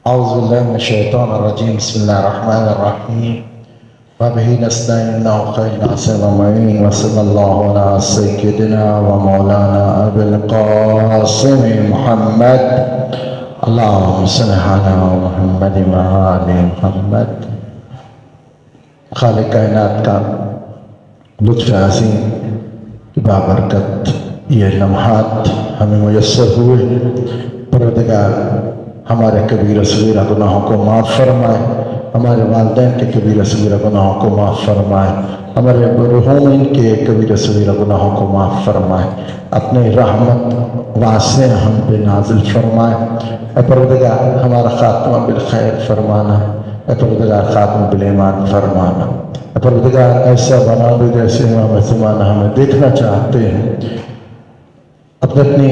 أعوذ بالله من الشيطان الرجيم. بسم الله الرحمن الرحيم. وبه نستعين إنه خير ناصر ومعين. وصلى الله على سيدنا ومولانا أبي القاسم محمد. اللهم صل على محمد وآل محمد. خالق کائنات کا لطف عظیم بابرکت یہ لمحات ہمیں میسر ہوئے. پروردگار ہمارے کبیرہ صغیرہ گناہوں کو معاف فرمائے، ہمارے والدین کے کبیرہ صغیرہ گناہوں کو معاف فرمائے، ہمارے مرحومین کے کبیرہ صغیرہ گناہوں کو معاف فرمائے، اپنی رحمت واسع ہم پہ نازل فرمائے. اے پروردگار ہمارا خاتمہ بالخیر فرمانا، اے پروردگار خاتمہ بالایمان فرمانا. اے پروردگار ایسا بنا دو جیسے امام زمانہ ہمیں دیکھنا چاہتے ہیں. اپنی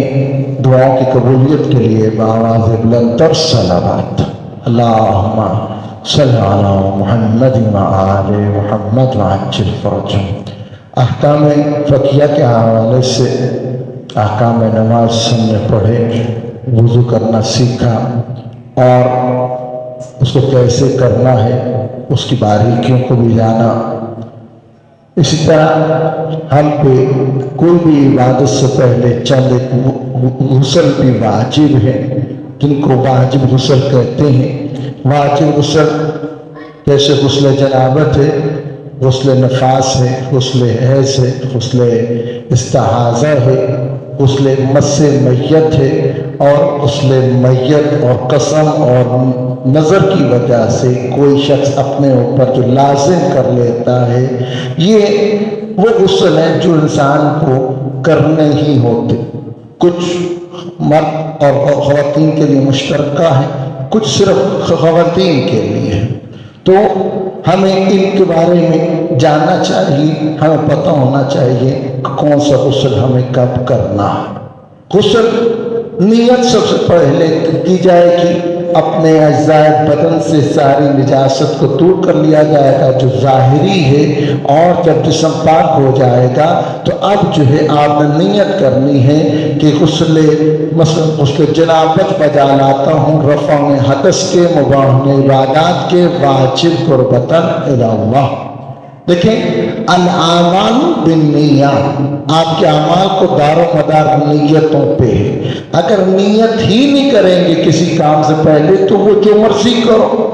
دعاؤں کی قبولیت کے لیے بآواز بلند تر صلوات اللہم صلی علی محمد وآل محمد وعجل فرجہم. احکام فقہیہ کے حوالے سے احکام نماز ہم نے پڑھے، وضو کرنا سیکھا اور اس کو کیسے کرنا ہے اس کی باریکیوں کو بھی جانا. اسی طرح ہم پہ کوئی بھی عبادت سے پہلے چند غسل بھی واجب ہے جن کو واجب غسل کہتے ہیں. واجب غسل جیسے غسل جنابت ہے، غسل نفاس ہے، غسل حیض ہے، غسل استحاضہ ہے، غسل مس میت ہے، اور غسل میت اور قسم اور نظر کی وجہ سے کوئی شخص اپنے اوپر جو لازم کر لیتا ہے، یہ وہ غسل ہیں جو انسان کو کرنے ہی ہوتے. کچھ مرد اور خواتین کے لیے مشترکہ ہیں، کچھ صرف خواتین کے لیے ہیں. تو ہمیں ان کے بارے میں جاننا چاہیے، ہمیں پتہ ہونا چاہیے کہ کون سا غسل ہمیں کب کرنا ہے. غسل نیت سب سے پہلے کی جائے کہ اپنے اجزاء بدن سے ساری نجاست کو دور کر لیا جائے گا جو ظاہری ہے، اور جب جسم پاک ہو جائے گا تو اب جو ہے آپ نے نیت کرنی ہے کہ غسل جنابت بجا لاتا ہوں رفع حدث کے مباح عبادات کے واجب قربتاً الی اللہ. دیکھیں الاعمال بالنیات، آپ کے اعمال کو دار و مدار نیتوں پہ ہے. اگر نیت ہی نہیں کریں گے کسی کام سے پہلے تو وہ جو مرضی کرو.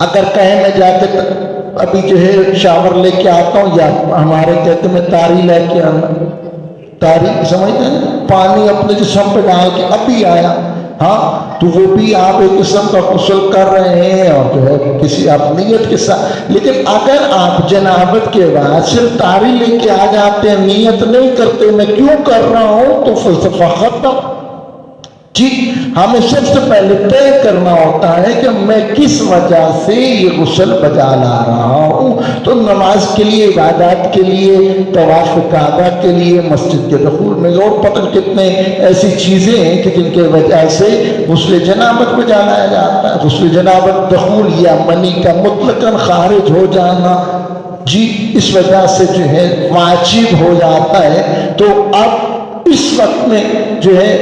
اگر کہیں میں جا کے ابھی جو ہے شاور لے کے آتا ہوں، یا ہمارے کہتے میں تاری لے کے آنا، تاری سمجھتے ہیں پانی اپنے جسم پہ ڈال کے ابھی آیا، ہاں تو وہ بھی آپ ایک قسم کا غسل کر رہے ہیں اور جو ہے کسی آپ نیت کے ساتھ. لیکن اگر آپ جنابت کے بعد صرف تاری لے کے آ جاتے ہیں، نیت نہیں کرتے میں کیوں کر رہا ہوں، تو فلسفہ ختم. جی ہمیں سب سے پہلے طے کرنا ہوتا ہے کہ میں کس وجہ سے یہ غسل بجا لا رہا ہوں. تو نماز کے لیے، عبادات کے لیے، طواف کعبہ کے لیے، مسجد کے دخول میں، اور پتہ کتنے ایسی چیزیں ہیں کہ جن کے وجہ سے غسل جنابت بجا لایا جاتا ہے. غسل جنابت دخول یا منی کا مطلقاً خارج ہو جانا، جی اس وجہ سے جو ہے واجب ہو جاتا ہے. تو اب اس وقت میں جو ہے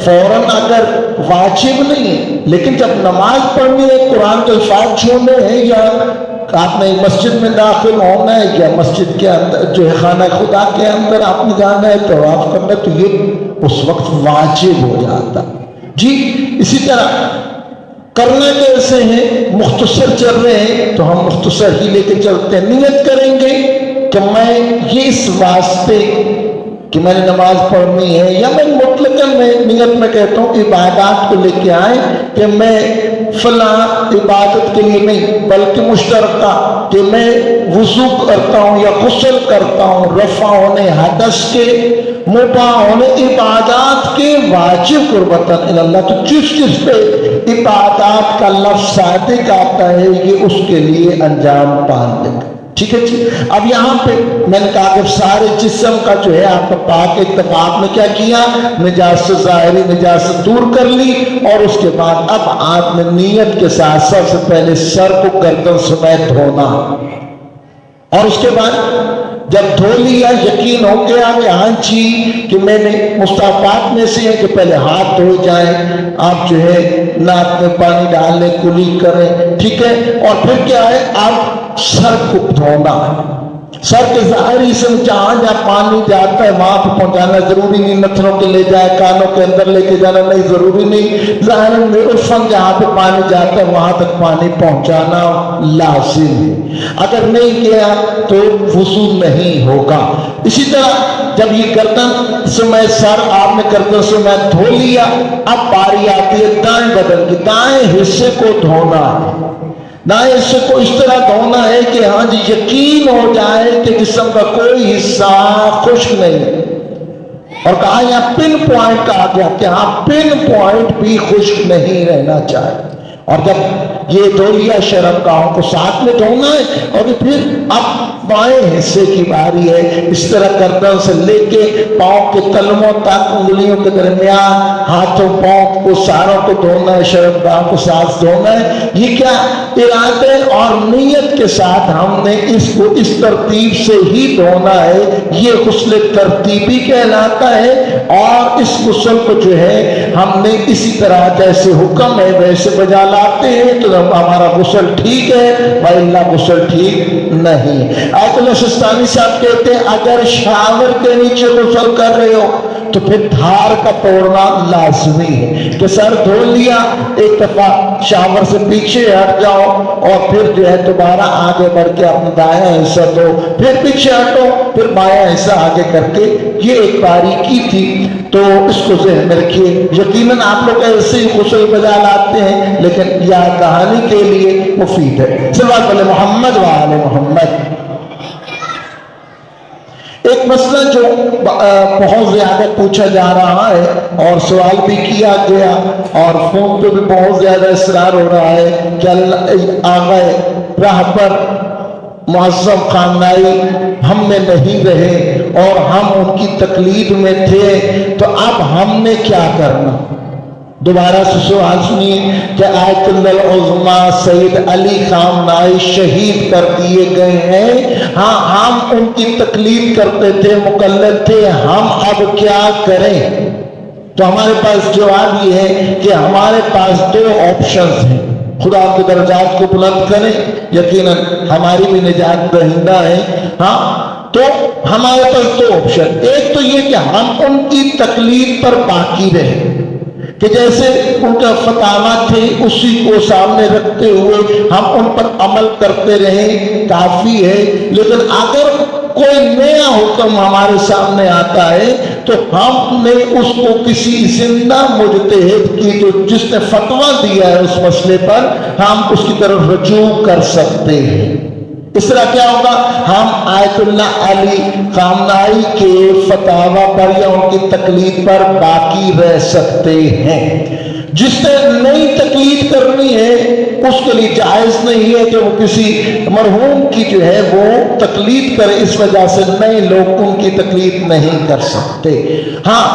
فوراً اگر واجب نہیں ہے، لیکن جب نماز پڑھنی ہے، قرآن کے الفاظ چھوڑنے ہیں، یا آپ نے مسجد میں داخل ہونا ہے، یا مسجد کے اندر جو ہے خانہ خدا کے اندر آپ نے جانا ہے، طواف کرنا ہے، تو یہ اس وقت واجب ہو جاتا. جی اسی طرح کرنا کیسے ہیں، مختصر چل رہے ہیں تو ہم مختصر ہی لے کے چلتے ہیں. نیت کریں گے کہ میں یہ اس واسطے کہ میں نے نماز پڑھنی ہے، یا میں مطلقاً میں نیت میں کہتا ہوں عبادات کو لے کے آئیں کہ میں فلاں عبادت کے لیے نہیں بلکہ مشترکہ کہ میں وضو کرتا ہوں یا غسل کرتا ہوں رفع ہونے حدث کے، مباح ہونے عبادات کے، واجب قربتاً الی اللہ. تو جس جس پہ عبادات کا لفظ صادق آتا ہے یہ اس کے لیے انجام پان دے گا. ٹھیک ہے جی. اب یہاں پہ میں نے کہا کہ سارے جسم کا جو ہے آپ کا پاک اتفاق میں کیا کیا، نجاست ظاہری نجاست دور کر لی، اور اس کے بعد اب آپ نے نیت کے ساتھ سب سے پہلے سر کو گردن سمیت دھونا، اور اس کے بعد جب دھو لیا یقین ہو گیا کہ ہاں جی کہ میں نے مستحبات میں سے ہے کہ پہلے ہاتھ دھو جائیں، آپ جو ہے ناک میں پانی ڈال لیں، کلی کریں، ٹھیک ہے، اور پھر کیا ہے آپ سر کو دھونا ہے۔ سر کے ظاہری سے جہاں جہاں پانی جاتا ہے وہاں پہ پہنچانا ضروری نہیں، نتنوں کے لے جائے، کانوں کے اندر لے کے جانا نہیں ضروری نہیں، ظاہر میں عرفاً جہاں پہ پانی جاتا ہے وہاں تک پانی پہنچانا لازم ہے، اگر نہیں کیا تو وضو نہیں ہوگا۔ اسی طرح جب یہ گردن سے سر آپ نے گردن سے دھو لیا، اب باری آتی ہے دائیں بدن کی، دائیں حصے کو دھونا ہے، دائیں حصے کو اس طرح دھونا ہے کہ ہاں جی یقین ہو جائے کہ جسم کا کوئی حصہ خشک نہیں، اور کہا یہاں پن پوائنٹ کہا گیا کہ ہاں پن پوائنٹ بھی خشک نہیں رہنا چاہیے۔ اور جب یہ دھو لیا شرمگاہوں کو ساتھ میں دھونا ہے، اور پھر اب بائیں حصے کی باری ہے، اس طرح گردن سے لے کے پاؤں کے تلووں تک، انگلیوں کے درمیان، ہاتھوں پاؤں کو ساروں کو دھونا ہے، شرمگاہوں کو ساتھ دھونا ہے۔ یہ کیا ارادے اور نیت کے ساتھ ہم نے اس کو اس ترتیب سے ہی دھونا ہے، یہ غسل ترتیبی کہلاتا ہے۔ اور اس غسل کو جو ہے ہم نے اسی طرح جیسے حکم ہے ویسے بجا لاتے ہیں تو ہمارا غسل ٹھیک ہے، وَإِلَّا غسل ٹھیک نہیں۔ آیت اللہ سستانی صاحب کہتے ہیں اگر شاور کے نیچے غسل کر رہے ہو تو پھر دھار کا توڑنا لازمی ہے، کہ سر دھو لیا، ایک دفعہ شاور سے پیچھے ہٹ جاؤ، اور پھر جو ہے دوبارہ آگے بڑھ کے اپنا دایاں حصہ دو، پھر پیچھے ہٹو، پھر بایاں حصہ آگے کر کے، یہ ایک باریکی تھی، تو اس کو ذہن میں رکھیے۔ یقیناً آپ لوگ ایسے ہی غسل بجا لاتے ہیں، لیکن یاد دہانی کے لیے مفید ہے۔ صلوات علی محمد وآل محمد۔ ایک مسئلہ جو بہت زیادہ پوچھا جا رہا ہے اور سوال بھی کیا گیا اور فون پہ بھی بہت زیادہ اصرار ہو رہا ہے کہ آغا رہبر معظم خامنائی ہم میں نہیں رہے اور ہم ان کی تقلید میں تھے، تو اب ہم نے کیا کرنا؟ دوبارہ سے سوال سنیے کہ آیت اللہ العظمیٰ سید علی خامنائی شہید کر دیے گئے ہیں، ہاں ہم ان کی تقلید کرتے تھے، مقلد تھے، ہم اب کیا کریں؟ تو ہمارے پاس جواب یہ ہے کہ ہمارے پاس دو آپشنز ہیں، خدا کے درجات کو بلند کریں، یقیناً ہماری بھی نجات دہندہ ہے، ہاں تو ہمارے پاس دو آپشن، ایک تو یہ کہ ہم ان کی تقلید پر باقی رہیں، کہ جیسے ان کا فتاویٰ تھے اسی کو سامنے رکھتے ہوئے ہم ان پر عمل کرتے رہیں، کافی ہے۔ لیکن اگر کوئی نیا حکم ہمارے سامنے آتا ہے تو ہم نے اس کو کسی زندہ مجتہد کی جو جس نے فتویٰ دیا ہے اس مسئلے پر، ہم اس کی طرف رجوع کر سکتے ہیں۔ اس طرح کیا ہوگا؟ ہم آیت اللہ علی خامنائی کے فتاویٰ پر یا ان کی تقلید پر باقی رہ سکتے ہیں۔ جس نے نئی تقلید کرنی ہے اس کے لیے جائز نہیں ہے کہ وہ کسی مرحوم کی جو ہے وہ تقلید کرے، اس وجہ سے نئے لوگ ان کی تقلید نہیں کر سکتے۔ ہاں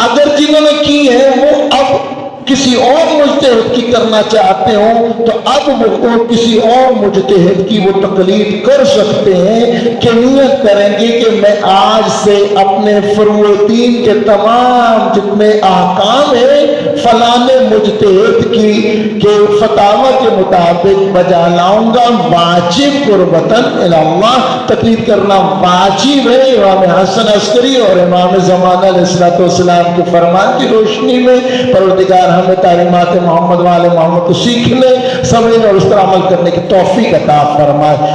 اگر جنہوں نے کی ہے وہ اب کسی اور مجتہد کی کرنا چاہتے ہوں تو اب وہ کسی اور مجتہد کی وہ تقلید کر سکتے ہیں کہ نیت کریں گے کہ میں آج سے اپنے فروع دین کے تمام جتنے احکام ہیں فلاں مجتہد کی کے فتاویٰ کے مطابق بجا لاؤں گا، واجب قربتاً اللہ، تقلید کرنا واجب ہے۔ امام حسن عسکری اور امام زمانہ علیہ السلام کے فرمان کی روشنی میں پروردگار ہمیں تعلیمات محمد والے محمد کو سیکھنے، سمجھنے اور اس پر عمل کرنے کی توفیق عطا فرمائے۔